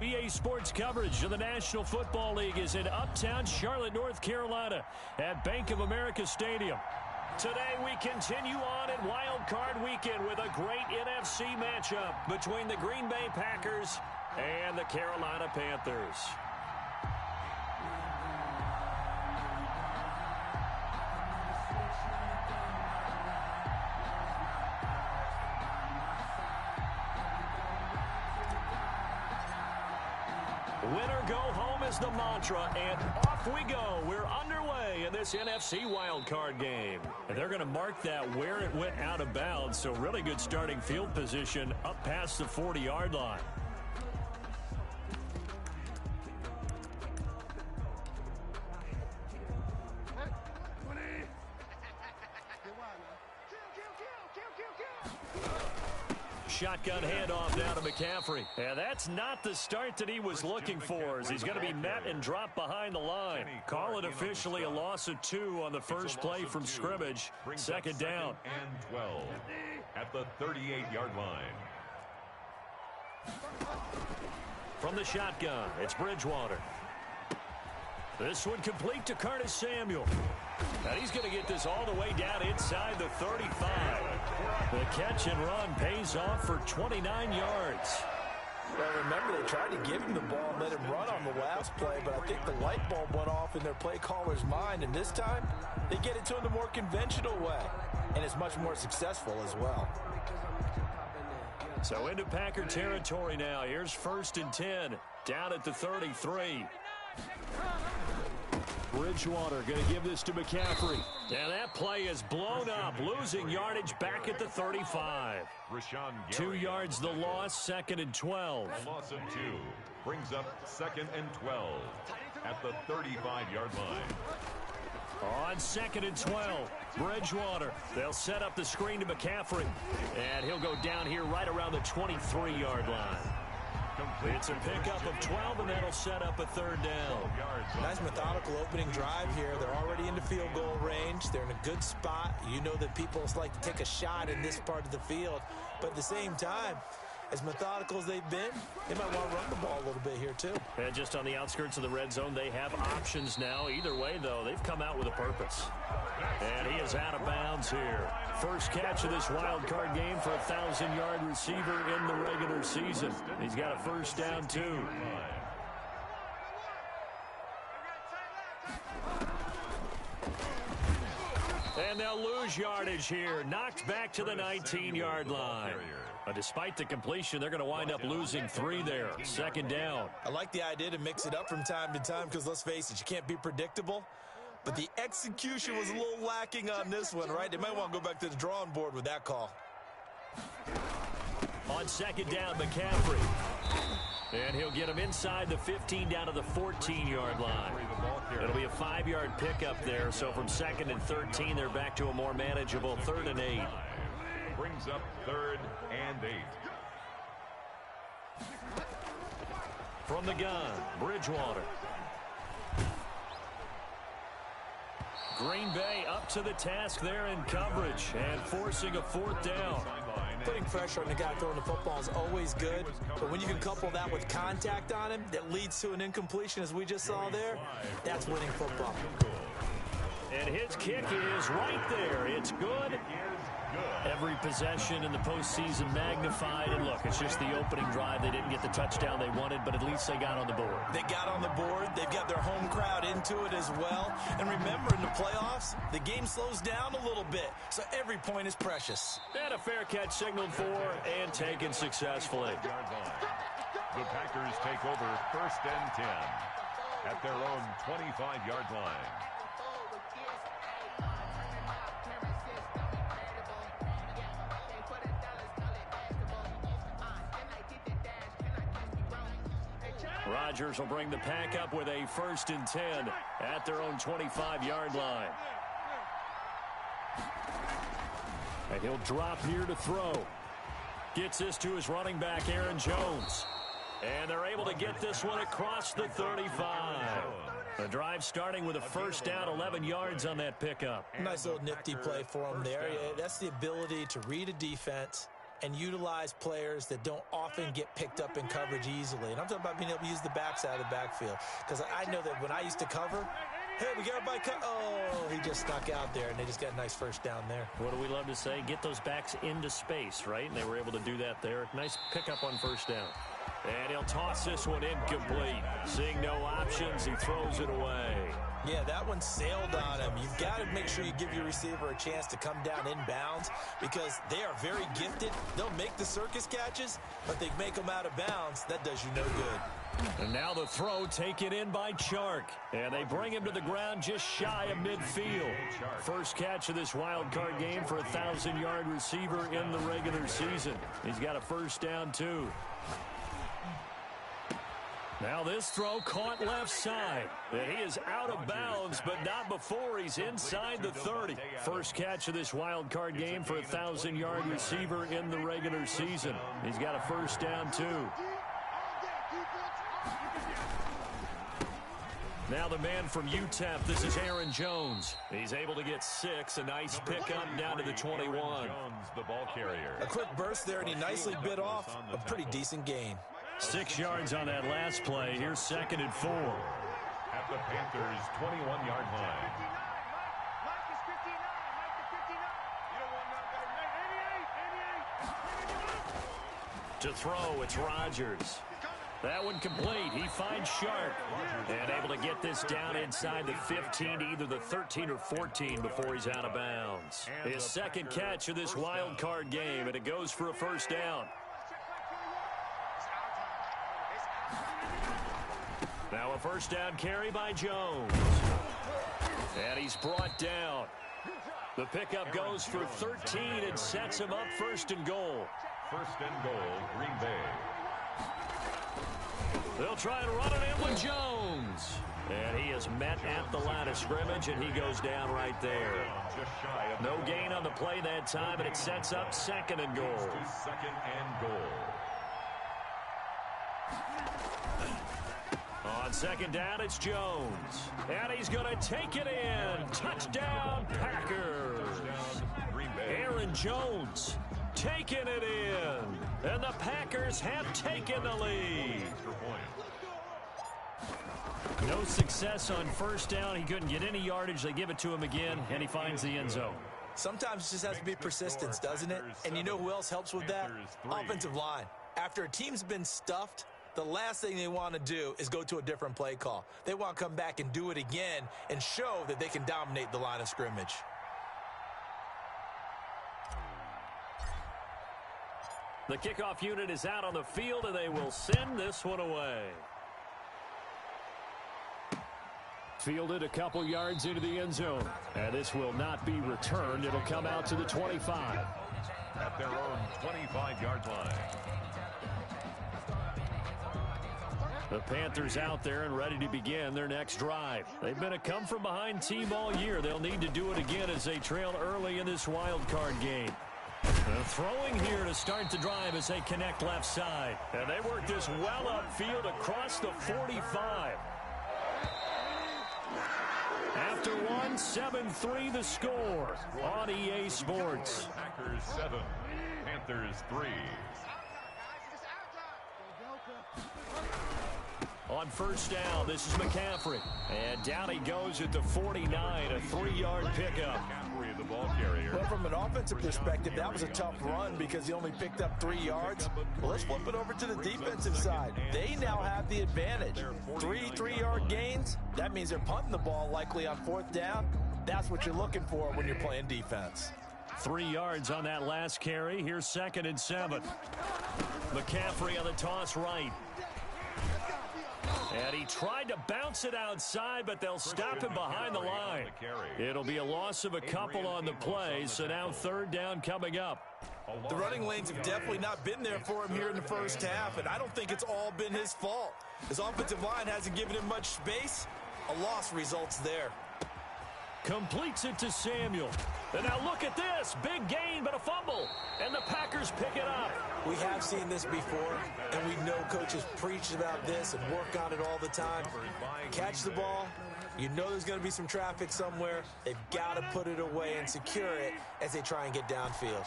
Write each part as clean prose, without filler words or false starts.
EA Sports coverage of the National Football League is in uptown Charlotte, North Carolina at Bank of America Stadium. Today we continue on in Wild Card Weekend with a great NFC matchup between the Green Bay Packers and the Carolina Panthers. Winner go home is the mantra, and off we go. We're underway in this NFC wildcard game. And they're going to mark that where it went out of bounds, so really good starting field position up past the 40-yard line. Shotgun handoff now to McCaffrey. And that's not the start that he was looking for, as he's going to be met and dropped behind the line. Call it officially a loss of 2 on the first play from scrimmage. Second down. And 12 at the 38-yard line. From the shotgun, it's Bridgewater. This one complete to Curtis Samuel. And he's going to get this all the way down inside the 35. The catch and run pays off for 29 yards. Well, remember, they tried to give him the ball and let him run on the last play, but I think the light bulb went off in their play caller's mind, and this time they get it to him the more conventional way, and it's much more successful as well. So into Packer territory now. Here's 1st and 10, down at the 33. Bridgewater going to give this to McCaffrey. And that play is blown up, losing yardage back at the 35. 2 yards the loss, 2nd and 12. A loss of 2 brings up 2nd and 12 at the 35-yard line. On 2nd and 12, Bridgewater. They'll set up the screen to McCaffrey. And he'll go down here right around the 23-yard line. It's a pickup of 12, and that'll set up a 3rd down. Nice methodical opening drive here. They're already into field goal range. They're in a good spot. You know that people like to take a shot in this part of the field. But at the same time, as methodical as they've been, they might want to run the ball a little bit here too. And just on the outskirts of the red zone, they have options now. Either way, though, they've come out with a purpose. And he is out of bounds here. First catch of this wild card game for a 1,000-yard receiver in the regular season. He's got a 1st down, too. And they'll lose yardage here. Knocked back to the 19-yard line. Despite the completion, they're going to wind up losing 3 there. 2nd down. I like the idea to mix it up from time to time because, let's face it, you can't be predictable. But the execution was a little lacking on this one, right? They might want to go back to the drawing board with that call. On 2nd down, McCaffrey. And he'll get him inside the 15 down to the 14-yard line. It'll be a 5-yard pickup there. So from 2nd and 13, they're back to a more manageable 3rd and 8. Brings up 3rd and 8. From the gun, Bridgewater. Green Bay up to the task there in coverage and forcing a 4th down. Putting pressure on the guy throwing the football is always good, but when you can couple that with contact on him that leads to an incompletion, as we just saw there, that's winning football. And his kick is right there. It's good. Every possession in the postseason magnified. And look, it's just the opening drive. They didn't get the touchdown they wanted, but at least they got on the board. They got on the board. They've got their home crowd into it as well. And remember, in the playoffs, the game slows down a little bit, so every point is precious. And a fair catch signaled for and taken successfully. The Packers take over 1st and 10 at their own 25-yard line. Rodgers will bring the pack up with a 1st and 10 at their own 25-yard line. And he'll drop here to throw. Gets this to his running back, Aaron Jones. And they're able to get this one across the 35. The drive starting with a 1st down, 11 yards on that pickup. Nice little nifty play for him there. That's the ability to read a defense and utilize players that don't often get picked up in coverage easily. And I'm talking about being able to use the backside of the backfield. Because I know that when I used to cover, hey, we got everybody cut. Oh, he just snuck out there, and they just got a nice first down there. What do we love to say? Get those backs into space, right? And they were able to do that there. Nice pickup on first down. And he'll toss this one incomplete. Seeing no options, he throws it away. Yeah, that one sailed on him. You've got to make sure you give your receiver a chance to come down inbounds because they are very gifted. They'll make the circus catches, but they make them out of bounds. That does you no good. And now the throw taken in by Chark. And they bring him to the ground just shy of midfield. First catch of this wild card game for a 1,000-yard receiver in the regular season. He's got a first down, too. Now this throw caught left side. And he is out of bounds, but not before he's inside the 30. First catch of this wild card game for a 1,000-yard receiver in the regular season. He's got a first down, too. Now the man from UTEP, this is Aaron Jones. He's able to get 6, a nice pickup down to the 21. Jones, the ball carrier. A quick burst there, and he nicely bit off a pretty decent gain. 6 yards on that last play. Here's 2nd and 4. At the Panthers' 21-yard line. To throw, it's Rodgers. That one complete. He finds Sharp. And able to get this down inside the 15 to either the 13 or 14 before he's out of bounds. His second catch of this wild card game, and it goes for a first down. Now a first down carry by Jones. And he's brought down. The pickup goes for 13 and sets him up 1st and goal. 1st and goal, Green Bay. They'll try and run it in with Jones. And he is met at the line of scrimmage, and he goes down right there. No gain on the play that time, and it sets up 2nd and goal. 2nd and goal. On 2nd down, it's Jones. And he's going to take it in. Touchdown, Packers. Aaron Jones taking it in. And the Packers have taken the lead. No success on first down. He couldn't get any yardage. They give it to him again, and he finds the end zone. Sometimes it just has to be persistence, doesn't it? And you know who else helps with that? Offensive line. After a team's been stuffed, the last thing they want to do is go to a different play call. They want to come back and do it again and show that they can dominate the line of scrimmage. The kickoff unit is out on the field, and they will send this one away. Fielded a couple yards into the end zone. And this will not be returned. It'll come out to the 25. At their own 25-yard line. The Panthers out there and ready to begin their next drive. They've been a come-from-behind team all year. They'll need to do it again as they trail early in this wild card game. Throwing here to start the drive as they connect left side. And they work this well upfield across the 45. After one, 7-3 the score on EA Sports. Packers 7, Panthers 3. On first down, this is McCaffrey. And down he goes at the 49, a 3-yard pickup. McCaffrey, the ball carrier. Well, from an offensive perspective, that was a tough run because he only picked up 3 yards. Well, let's flip it over to the defensive side. They now have the advantage. 3-3-yard gains, that means they're punting the ball likely on 4th down. That's what you're looking for when you're playing defense. 3 yards on that last carry. Here's 2nd and 7. McCaffrey on the toss right. And he tried to bounce it outside, but they'll stop him behind the line. It'll be a loss of a couple on the play, so now 3rd down coming up. The running lanes have definitely not been there for him here in the first half, and I don't think it's all been his fault. His offensive line hasn't given him much space. A loss results there. Completes it to Samuel. And now look at this. Big gain, but a fumble. And the Packers pick it up. We have seen this before, and we know coaches preach about this and work on it all the time. Catch the ball. You know there's going to be some traffic somewhere. They've got to put it away and secure it as they try and get downfield.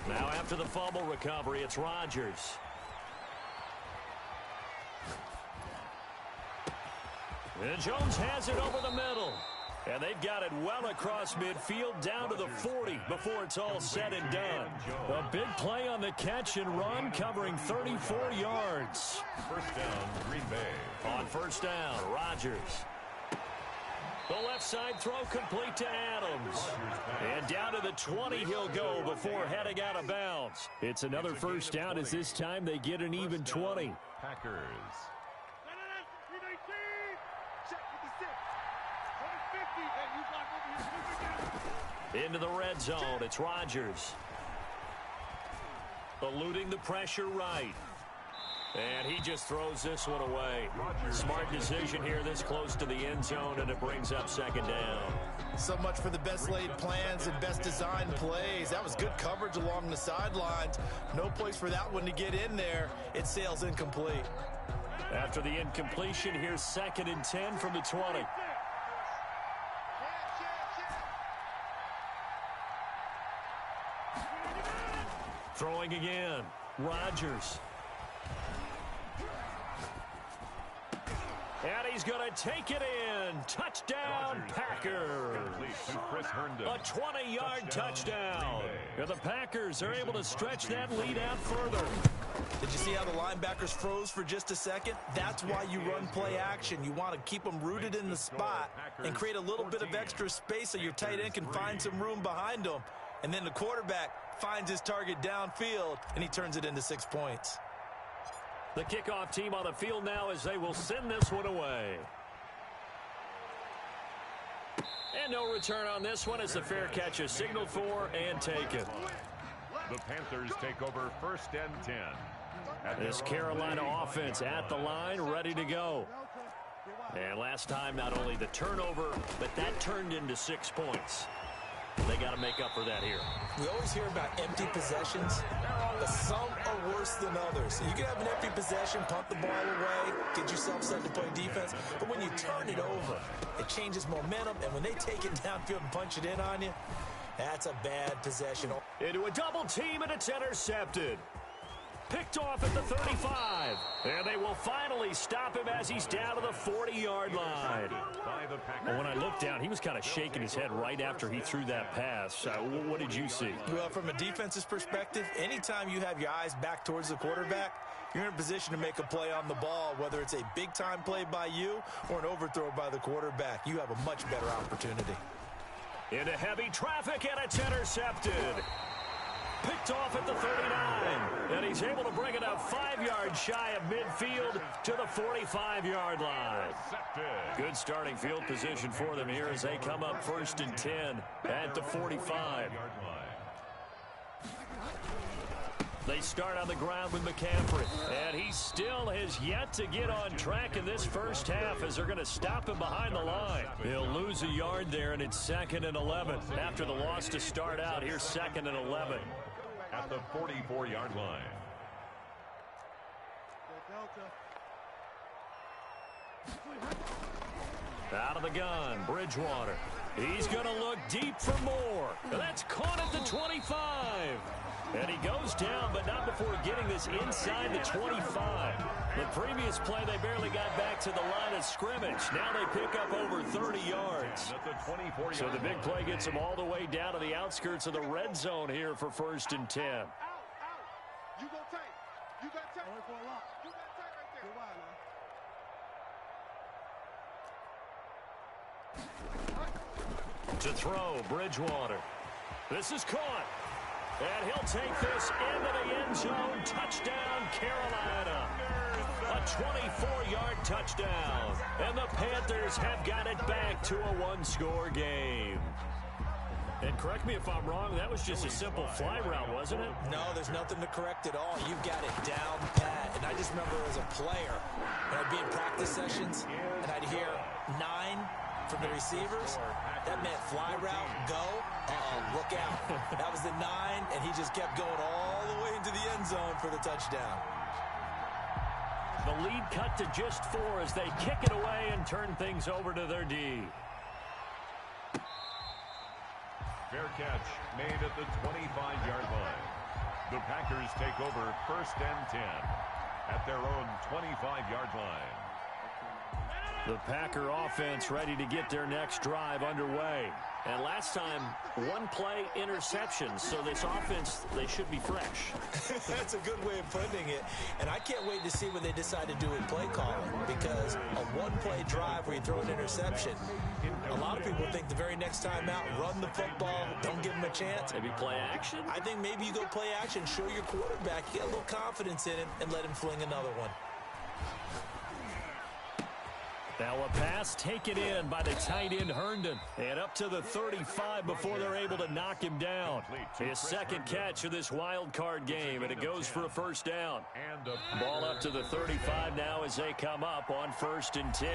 Now after the fumble recovery, it's Rodgers. And Jones has it over the middle. And they've got it well across midfield down to the 40 before it's all said and done. A big play on the catch and run covering 34 yards. First down, Green Bay. On first down, Rodgers. The left side throw complete to Adams. And down to the 20 he'll go before heading out of bounds. It's another first down as this time they get an even 20. Packers. Into the red zone, it's Rodgers. Eluding the pressure right. And he just throws this one away. Smart decision here this close to the end zone, and it brings up second down. So much for the best laid plans and best designed plays. That was good coverage along the sidelines. No place for that one to get in there. It sails incomplete. After the incompletion, here's 2nd and 10 from the 20. Throwing again, Rodgers. And he's going to take it in. Touchdown, Packers. A 20-yard touchdown. And the Packers are able to stretch that lead out further. Did you see how the linebackers froze for just a second? That's why you run play action. You want to keep them rooted in the spot and create a little bit of extra space so your tight end can find some room behind them. And then the quarterback finds his target downfield, and he turns it into 6 points. The kickoff team on the field now as they will send this one away. And no return on this one as the fair catch is signaled for and taken. The Panthers take over 1st and 10. This Carolina offense at the line, ready to go. And last time, not only the turnover, but that turned into 6 points. They got to make up for that here. We always hear about empty possessions, but some are worse than others. You can have an empty possession, punt the ball away, get yourself set to play defense, but when you turn it over, it changes momentum, and when they take it downfield and punch it in on you, that's a bad possession. Into a double team, and it's intercepted. Picked off at the 35. And they will finally stop him as he's down to the 40-yard line. Well, when I looked down, he was kind of shaking his head right after he threw that pass. What did you see? Well, from a defense's perspective, anytime you have your eyes back towards the quarterback, you're in a position to make a play on the ball, whether it's a big-time play by you or an overthrow by the quarterback. You have a much better opportunity. Into heavy traffic, and it's intercepted. Picked off at the 39, and he's able to bring it up 5 yards shy of midfield to the 45-yard line. Good starting field position for them here as they come up 1st and 10 at the 45. They start on the ground with McCaffrey, and he still has yet to get on track in this first half as they're going to stop him behind the line. He'll lose a yard there, and it's 2nd and 11. After the loss to start out, here's 2nd and 11. At the 44-yard line. Out of the gun, Bridgewater. He's going to look deep for more. That's caught at the 25. And he goes down, but not before getting this inside the 25. The previous play, they barely got back to the line of scrimmage. Now they pick up over 30 yards. So the big play gets them all the way down to the outskirts of the red zone here for 1st and 10. You go tight. You got tight. You got tight right there. To throw, Bridgewater. This is caught. And he'll take this into the end zone. Touchdown, Carolina. A 24-yard touchdown. And the Panthers have got it back to a one-score game. And correct me if I'm wrong, that was just a simple fly route, wasn't it? No, there's nothing to correct at all. You've got it down pat. And I just remember as a player, when I'd be in practice sessions, and I'd hear 9 from the receivers. That meant fly route, go. Look out. That was the 9, and he just kept going all the way into the end zone for the touchdown. The lead cut to just 4 as they kick it away and turn things over to their D. Fair catch made at the 25-yard line. The Packers take over 1st and 10 at their own 25-yard line. The Packer offense ready to get their next drive underway. And last time, one play interception. So this offense, they should be fresh. That's a good way of putting it. And I can't wait to see what they decide to do with play calling. Because a one-play drive where you throw an interception, a lot of people think the very next time out, run the football, don't give them a chance. Maybe play action? I think maybe you go play action, show your quarterback, get a little confidence in him, and let him fling another one. Now a pass taken in by the tight end Herndon. And up to the 35 before they're able to knock him down. His second catch of this wild card game, and it goes for a first down. Ball up to the 35 now as they come up on 1st and 10.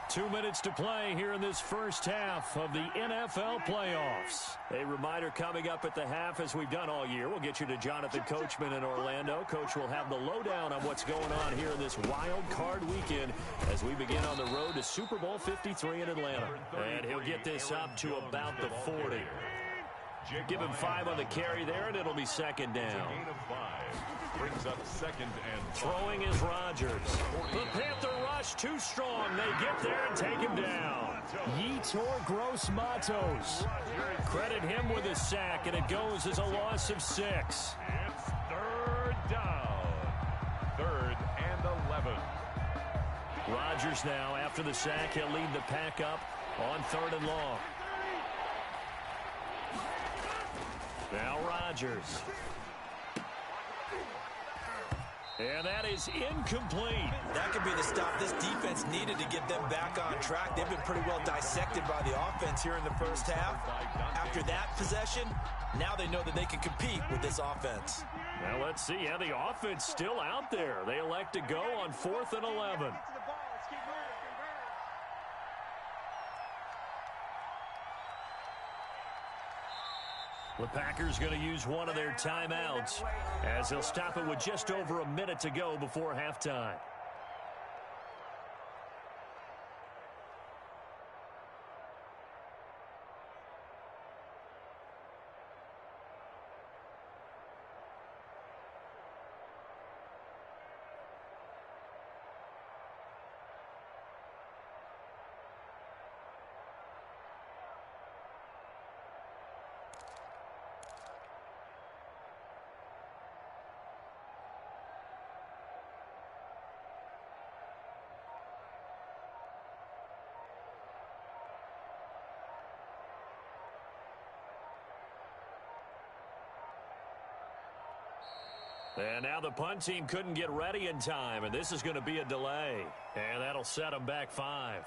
2 minutes to play here in this first half of the NFL playoffs. A reminder coming up at the half, as we've done all year. We'll get you to Jonathan Coachman in Orlando. Coach will have the lowdown on what's going on here in this wild card weekend as we begin on the road to Super Bowl 53 in Atlanta. And he'll get this up to about the 40. Give him 5 on the carry there, and it'll be 2nd down. Brings up 2nd and 5. Throwing is Rodgers. The Panther rush too strong. They get there and take him down. Yetur Gross-Matos. Credit him with a sack, and it goes as a loss of 6. It's 3rd down. 3rd and 11. Rodgers now, after the sack, he'll lead the pack up on 3rd and long. Now Rodgers. And that is incomplete. That could be the stop this defense needed to get them back on track. They've been pretty well dissected by the offense here in the first half. After that possession, now they know that they can compete with this offense. Now let's see. Yeah, the offense still out there. They elect to go on 4th and 11. The Packers going to use one of their timeouts as they'll stop it with just over a minute to go before halftime. And now the punt team couldn't get ready in time, and this is going to be a delay. And that'll set them back 5.